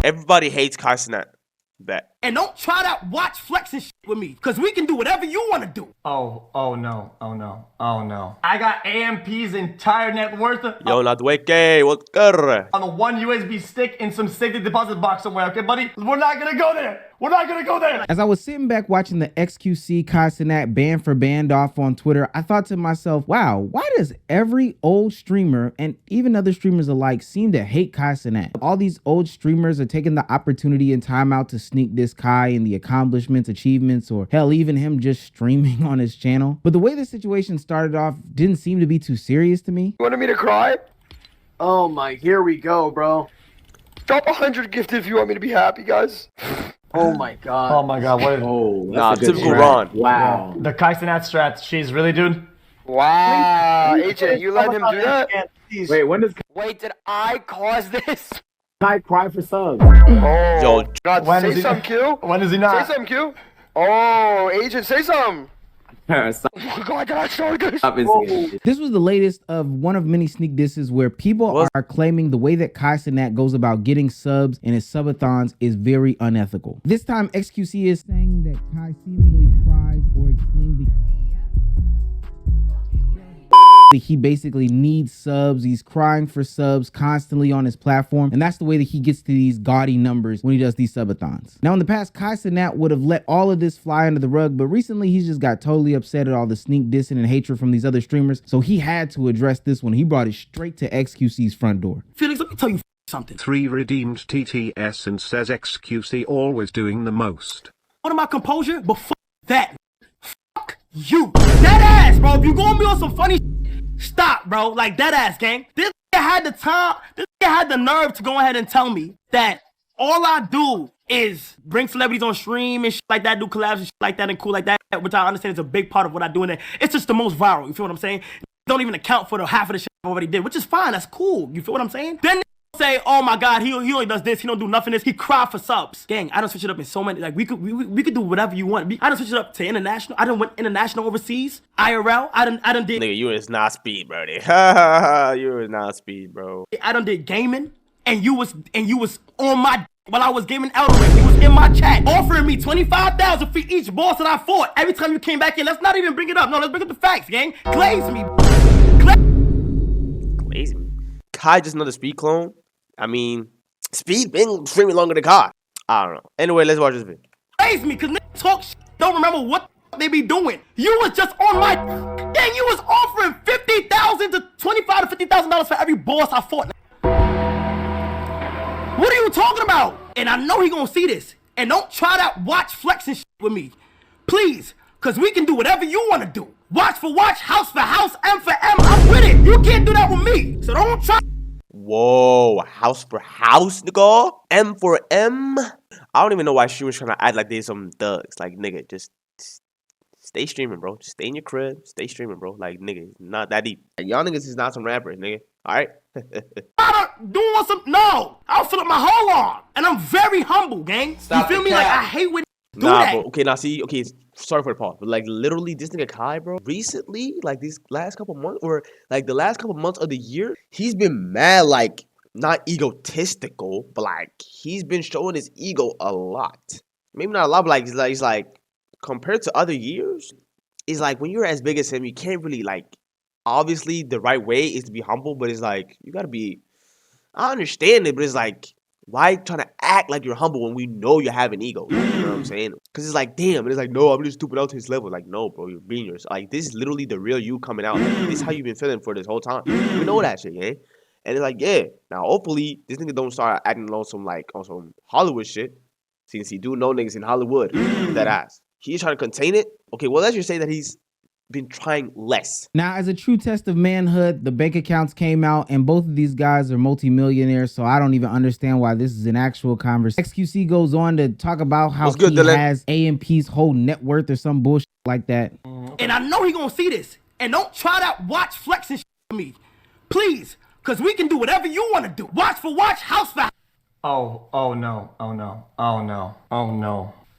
Everybody hates Cenat. Bet. And don't try to watch flex and shit with me, because we can do whatever you want to do. Oh no. I got AMP's entire net worth Yo, not wake, what's good? on the one USB stick in some safety deposit box somewhere, okay, buddy? We're not gonna go there. We're not gonna go there. As I was sitting back watching the XQC Cenat band for band off on Twitter, I thought to myself, wow, why does every old streamer and even other streamers alike seem to hate Cenat? All these old streamers are taking the opportunity and time out to sneak this Kai and the accomplishments, achievements, or hell, even him just streaming on his channel. But the way the situation started off didn't seem to be too serious to me. You wanted me to cry? Oh my, here we go, bro. Drop 100 gifted if you want me to be happy, guys. Oh my god. Oh my god, what is Nah, typical Ron. Wow. the Cenat strat? She's really, dude. Wow, Agent, you let him do that? Wait, when does Wait, did I cause this? Kai cry for subs? Oh, Yo, God, When say is he- something, Q. When is he Say not? something, Q. Oh, Agent, say something. Stop Oh my God, did I start this? instigating. This was the latest of one of many sneak disses where people are claiming the way that Cenat goes about getting subs in his subathons is very unethical. This time, XQC is saying that Kai seemingly cries or explains that he basically needs subs. He's crying for subs constantly on his platform, and that's the way that he gets to these gaudy numbers when he does these subathons. Now, in the past, Cenat would have let all of this fly under the rug, but recently he's just got totally upset at all the sneak dissing and hatred from these other streamers, so he had to address this one. He brought it straight to XQC's front door. Felix, let me tell you something. 3 redeemed TTS and says XQC always doing the most. What am I composure? But fuck that. Fuck you. That ass, bro. If you gonna be on some funny stop, bro. Like that ass, gang. This nigga had the time, this nigga had the nerve to go ahead and tell me that all I do is bring celebrities on stream and shit like that, do collabs and shit like that and cool like that, which I understand is a big part of what I do in there. It's just the most viral, you feel what I'm saying? Don't even account for the half of the shit I already did, which is fine, that's cool, you feel what I'm saying? Then say, oh my god, he only does this, he don't do nothing this, he cry for subs. Gang, I done switch it up in so many, like we could do whatever you want. I done switch it up to international, I done went international overseas, IRL, I done did. Nigga, you is not speed, bro. You is not speed, bro. I done did gaming, and you was on my while I was gaming Elden. You was in my chat offering me 25,000 for each boss that I fought. Every time you came back in, let's not even bring it up. No, let's bring up the facts, gang. Glaze me. Glaze me. Kai just another speed clone. I mean, speed been streaming longer than Kai. I don't know. Anyway, let's watch this video. Glaze me, cause niggas talk shit, don't remember what they be doing. You was just on my gang. You was offering $50,000 to $25,000 to $50,000 for every boss I fought. What are you talking about? And I know he gonna see this. And don't try to watch flex and shit with me. Please, cause we can do whatever you wanna do. Watch for watch, house for house, M for M. I'm with it. You can't do that with me. So don't try. Whoa, house for house, nigga. M for M. I don't even know why she was trying to act like they some thugs. Like, nigga, just stay streaming, bro. Just stay in your crib. Stay streaming, bro. Like, nigga, not that deep. Like, y'all niggas is not some rappers, nigga. Alright? Doing some, no. I'll fill up my whole arm. And I'm very humble, gang. Stop you feel the me? Like, cap. I hate when do Nah, that. bro. Okay, now see, okay, sorry for the pause, but like literally this nigga Kai, bro, recently, like these last couple months, or like the last couple months of the year, he's been mad, like, not egotistical, but like he's been showing his ego a lot. Maybe not a lot, but like he's like compared to other years, it's like when you're as big as him, you can't really like, obviously the right way is to be humble, but it's like you gotta be, I understand it, but it's like, why trying to act like you're humble when we know you have an ego? You know what I'm saying? Because it's like, damn. And it's like, no, I'm just stupid out to his level. Like, no, bro, you're being yourself. Like, this is literally the real you coming out. Like, this is how you've been feeling for this whole time. We know that shit, yeah? And it's like, yeah. Now, hopefully, this nigga don't start acting on some, like, on some Hollywood shit. Since he do know niggas in Hollywood. That ass. He's trying to contain it. Okay, well, let's just say that he's been trying less. Now, as a true test of manhood, the bank accounts came out, and both of these guys are multimillionaires, so I don't even understand why this is an actual conversation. XQC goes on to talk about how What's good, he Dylan? has AMP's whole net worth or some bullshit like that. And I know he gonna see this. And don't try to watch flex and shit with me. Please, cause we can do whatever you wanna do. Watch for watch, house for house. Oh no.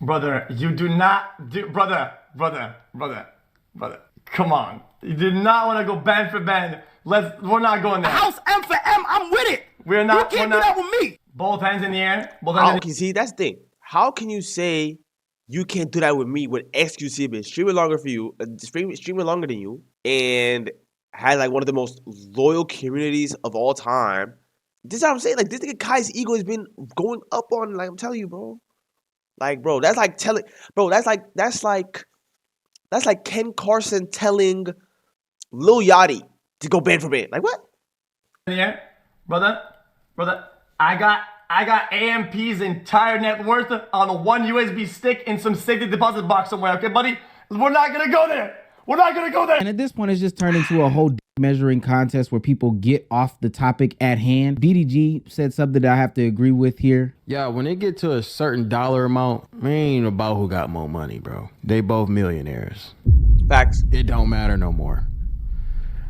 Brother, you do not do, brother. Come on. You did not want to go band for band. We're not going there. House M for M, I'm with it. We're not, You can't we're do not, that with me. Both hands in the air. Both hands How in the can see that's the thing? How can you say you can't do that with me when XQC been streaming longer for you, streaming longer than you, and had like one of the most loyal communities of all time? This is what I'm saying. Like this nigga Kai's ego has been going up on. Like I'm telling you, bro. Like, bro, that's like telling, bro. That's like Ken Carson telling Lil Yachty to go band for band. Like what? air. Brother. I got AMP's entire net worth on a one USB stick in some safety deposit box somewhere, okay, buddy? We're not gonna go there. We're not gonna go there. And at this point, it's just turned into a whole measuring contest where people get off the topic at hand. DDG said something that I have to agree with here. Yeah, when they get to a certain dollar amount, it ain't about who got more money, bro. They both millionaires. Facts. It don't matter no more.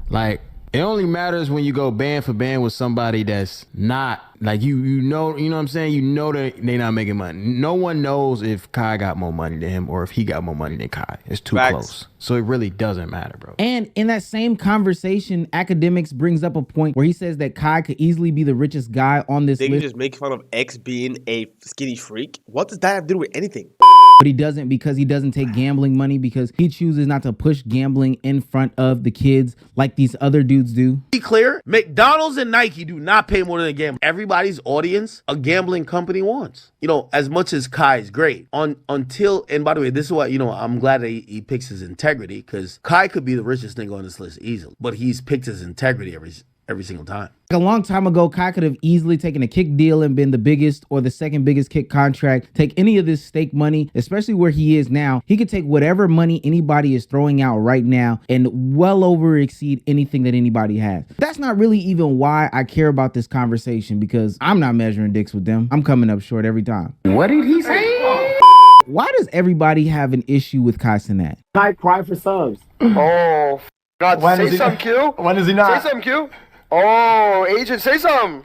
Like, it only matters when you go band for band with somebody that's not, like, you know what I'm saying? You know that they not making money. No one knows if Kai got more money than him or if he got more money than Kai. It's too Facts. close. So it really doesn't matter, bro. And in that same conversation, Academics brings up a point where he says that Kai could easily be the richest guy on this They can list. just make fun of X being a skinny freak. What does that have to do with anything? But he doesn't, because he doesn't take gambling money, because he chooses not to push gambling in front of the kids like these other dudes do. Be clear, McDonald's and Nike do not pay more than a gambler. Everybody's audience, a gambling company wants. You know, as much as Kai is great, until, and by the way, this is what, you know, I'm glad that he picks his integrity, because Kai could be the richest nigga on this list easily, but he's picked his integrity every single time. A long time ago, Kai could have easily taken a kick deal and been the biggest or the second biggest kick contract. Take any of this stake money, especially where he is now. He could take whatever money anybody is throwing out right now and well over exceed anything that anybody has. That's not really even why I care about this conversation, because I'm not measuring dicks with them. I'm coming up short every time. What did he say? Why does everybody have an issue with Kai Cenat? I cry for subs. Oh, God, When say is he- something, Q. When is he not? Say something, Q. Oh, agent, say something.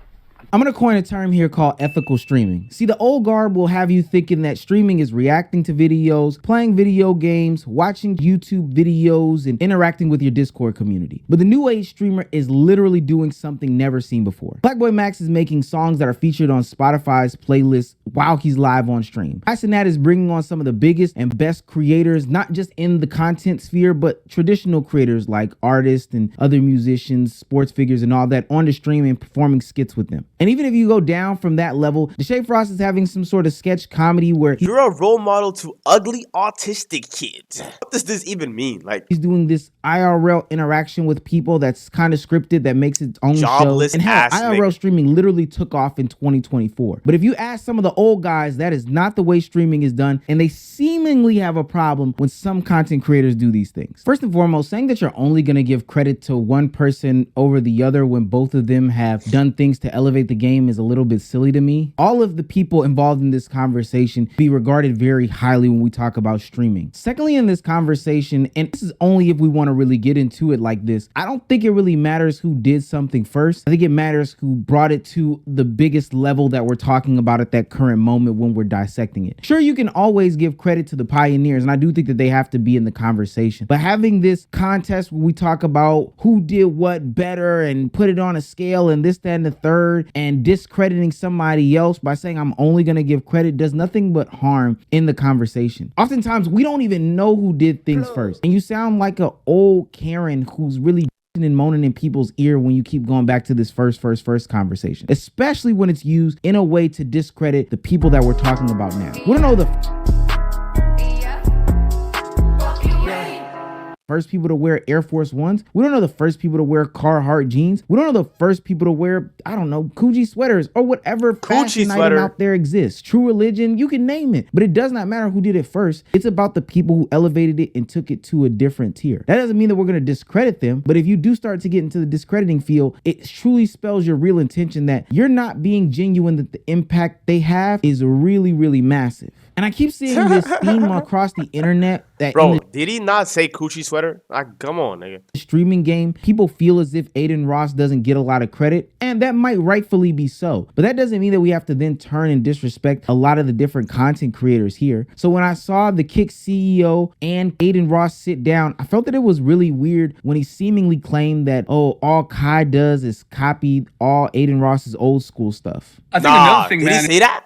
I'm going to coin a term here called ethical streaming. See, the old guard will have you thinking that streaming is reacting to videos, playing video games, watching YouTube videos, and interacting with your Discord community. But the new age streamer is literally doing something never seen before. Blackboy Max is making songs that are featured on Spotify's playlist while he's live on stream. Cenat is bringing on some of the biggest and best creators, not just in the content sphere, but traditional creators like artists and other musicians, sports figures, and all that on the stream and performing skits with them. And even if you go down from that level, Deshae Frost is having some sort of sketch comedy where You're a role model to ugly autistic kids. What does this even mean? Like, he's doing this IRL interaction with people that's kind of scripted, that makes its own Jobless show. And hell, ass IRL nigga. streaming literally took off in 2024. But if you ask some of the old guys, that is not the way streaming is done, and they seemingly have a problem when some content creators do these things. First and foremost, saying that you're only going to give credit to one person over the other when both of them have done things to elevate the game is a little bit silly to me. All of the people involved in this conversation be regarded very highly when we talk about streaming. Secondly, in this conversation, and this is only if we want to really get into it like this, I don't think it really matters who did something first. I think it matters who brought it to the biggest level that we're talking about at that current moment when we're dissecting it. Sure, you can always give credit to the pioneers, and I do think that they have to be in the conversation. But having this contest where we talk about who did what better and put it on a scale and this, that, and the third, and discrediting somebody else by saying I'm only going to give credit does nothing but harm in the conversation. Oftentimes, we don't even know who did things first. And you sound like an old Karen who's really and moaning in people's ear when you keep going back to this first conversation, especially when it's used in a way to discredit the people that we're talking about now. We don't know the first people to wear Air Force Ones. We don't know the first people to wear Carhartt jeans. We don't know the first people to wear, I don't know, Coochie sweaters or whatever fashion item out there exists. True Religion, you can name it. But it does not matter who did it first. It's about the people who elevated it and took it to a different tier. That doesn't mean that we're going to discredit them, but if you do start to get into the discrediting field, it truly spells your real intention that you're not being genuine, that the impact they have is really, really massive. And I keep seeing this theme across the internet that Bro, in the did he not say coochie sweater? Like, come on, nigga. streaming game, people feel as if Aiden Ross doesn't get a lot of credit, and that might rightfully be so. But that doesn't mean that we have to then turn and disrespect a lot of the different content creators here. So when I saw the Kick CEO and Aiden Ross sit down, I felt that it was really weird when he seemingly claimed that, oh, all Kai does is copy all Aiden Ross's old school stuff. I think Nah, another thing, did man, he say that?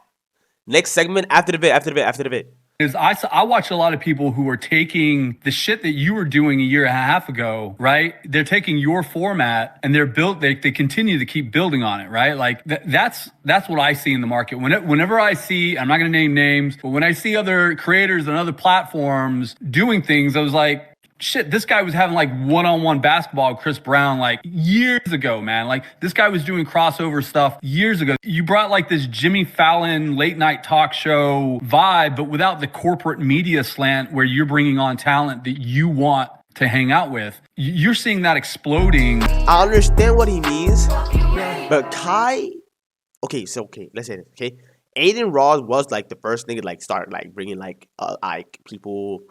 Next segment after the bit. is I watch a lot of people who are taking the shit that you were doing a year and a half ago, right? They're taking your format and they continue to keep building on it, right? Like that's what I see in the market. Whenever I see, I'm not going to name names, but when I see other creators and other platforms doing things, I was like, shit, this guy was having like one-on-one basketball with Chris Brown like years ago, man. Like this guy was doing crossover stuff years ago. You brought like this Jimmy Fallon late night talk show vibe, but without the corporate media slant where you're bringing on talent that you want to hang out with. You're seeing that exploding. I understand what he means, but Kai, let's say this, okay? Aiden Ross was like the first nigga like start like bringing like people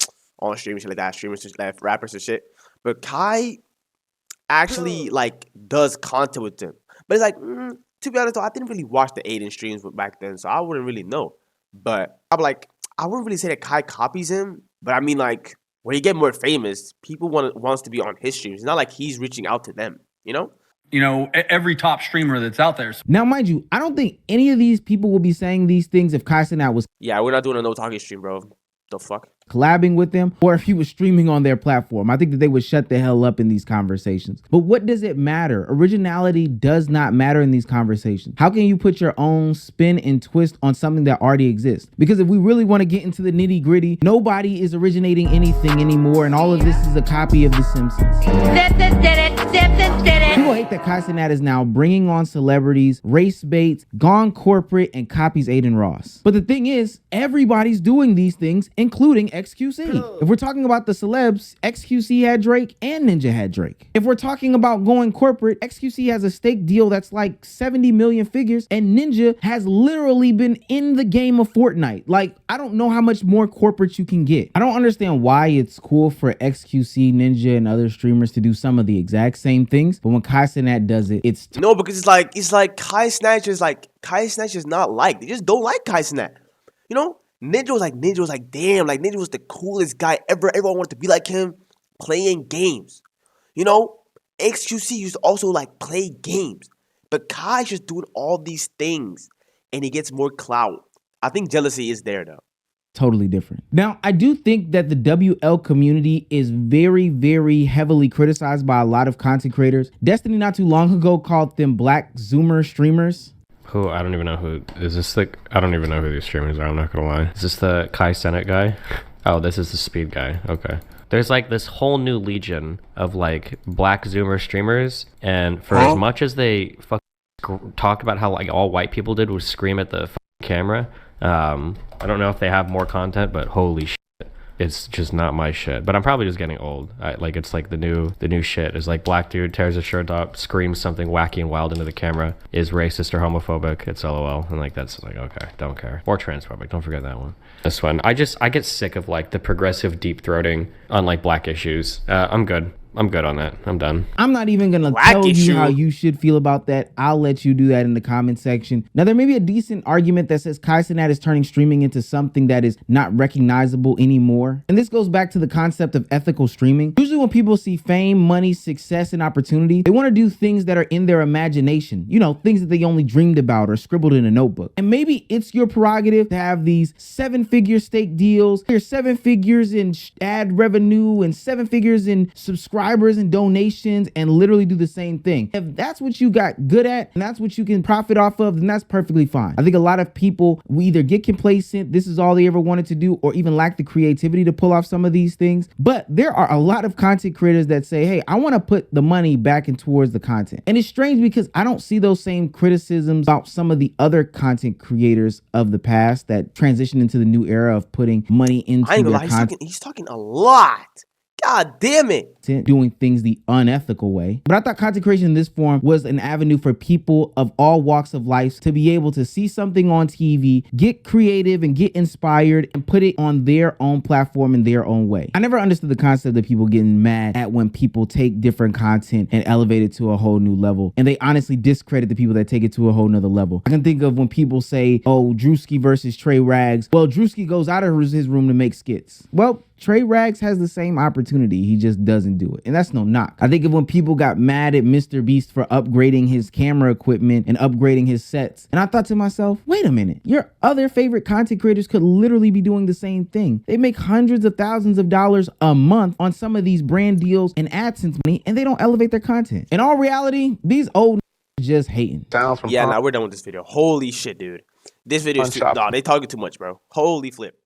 on streaming shit like that, streamers, like rappers and shit. But Kai actually like does content with them. But it's like, to be honest though, I didn't really watch the Aiden streams back then, so I wouldn't really know. But I'm like, I wouldn't really say that Kai copies him, but I mean like when you get more famous, people wants to be on his streams. It's not like he's reaching out to them, you know? You know, every top streamer that's out there. Now, mind you, I don't think any of these people will be saying these things if Kai Cenat was Yeah, we're not doing a no talking stream, bro. The fuck? collabing with them or if he was streaming on their platform. I think that they would shut the hell up in these conversations. But what does it matter? Originality does not matter in these conversations. How can you put your own spin and twist on something that already exists? Because if we really want to get into the nitty gritty, nobody is originating anything anymore, and all of this is a copy of The Simpsons. People hate that Kai Cenat is now bringing on celebrities, race baits, gone corporate, and copies Aiden Ross. But the thing is, everybody's doing these things, including XQC. If we're talking about the celebs, XQC had Drake and Ninja had Drake. If we're talking about going corporate, XQC has a stake deal that's like 70 million figures, and Ninja has literally been in the game of Fortnite. Like, I don't know how much more corporate you can get. I don't understand why it's cool for XQC, Ninja, and other streamers to do some of the exact same things, but when Kai Cenat does it, it's no, because it's like Kai Cenat is not liked. They just don't like Kai Cenat. You know? Ninja was like, damn, like Ninja was the coolest guy ever. Everyone wanted to be like him, playing games. You know, XQC used to also like play games. But Kai's just doing all these things and he gets more clout. I think jealousy is there though. totally different. Now, I do think that the WL community is very, very heavily criticized by a lot of content creators. Destiny not too long ago called them Black Zoomer streamers. Who? I don't even know who. Is this like, I don't even know who these streamers are, I'm not gonna lie. Is this the Kai Cenat guy? Oh, this is the Speed guy. Okay. There's like this whole new legion of like Black Zoomer streamers, and for as much as they talk about how like all white people did was scream at the camera, I don't know if they have more content, but holy shit, it's just not my shit. But I'm probably just getting old. Like it's like the new shit is like black dude tears his shirt up, screams something wacky and wild into the camera, is racist or homophobic. It's LOL, and like that's like okay, don't care. Or transphobic. Don't forget that one. This one, I get sick of like the progressive deep throating on like black issues. I'm good on that. I'm done. I'm not even gonna tell you how you should feel about that. I'll let you do that in the comment section. Now, there may be a decent argument that says Kai Cenat is turning streaming into something that is not recognizable anymore. And this goes back to the concept of ethical streaming. Usually when people see fame, money, success, and opportunity, they want to do things that are in their imagination. You know, things that they only dreamed about or scribbled in a notebook. And maybe it's your prerogative to have these 7-figure stake deals, here's 7 figures in ad revenue and 7 figures in subscribers and donations, and literally do the same thing. If that's what you got good at and that's what you can profit off of, then that's perfectly fine. I think a lot of people will either get complacent, this is all they ever wanted to do, or even lack the creativity to pull off some of these things. But there are a lot of content creators that say, hey, I want to put the money back in towards the content. And it's strange because I don't see those same criticisms about some of the other content creators of the past that transitioned into the new era of putting money into their content. He's talking a lot. God damn it. Doing things the unethical way. But I thought content creation in this form was an avenue for people of all walks of life to be able to see something on TV, get creative and get inspired and put it on their own platform in their own way. I never understood the concept of people getting mad at when people take different content and elevate it to a whole new level. And they honestly discredit the people that take it to a whole nother level. I can think of when people say, oh, Drewski versus Trey Rags. Well, Drewski goes out of his room to make skits. Well, Trey Rags has the same opportunity. He just doesn't do it. And that's no knock. I think of when people got mad at Mr. Beast for upgrading his camera equipment and upgrading his sets. And I thought to myself, wait a minute, your other favorite content creators could literally be doing the same thing. They make hundreds of thousands of dollars a month on some of these brand deals and AdSense money, and they don't elevate their content. In all reality, these old just hating. Yeah, now we're done with this video. Holy shit, dude. This video is too, nah, they talking too much, bro. Holy flip.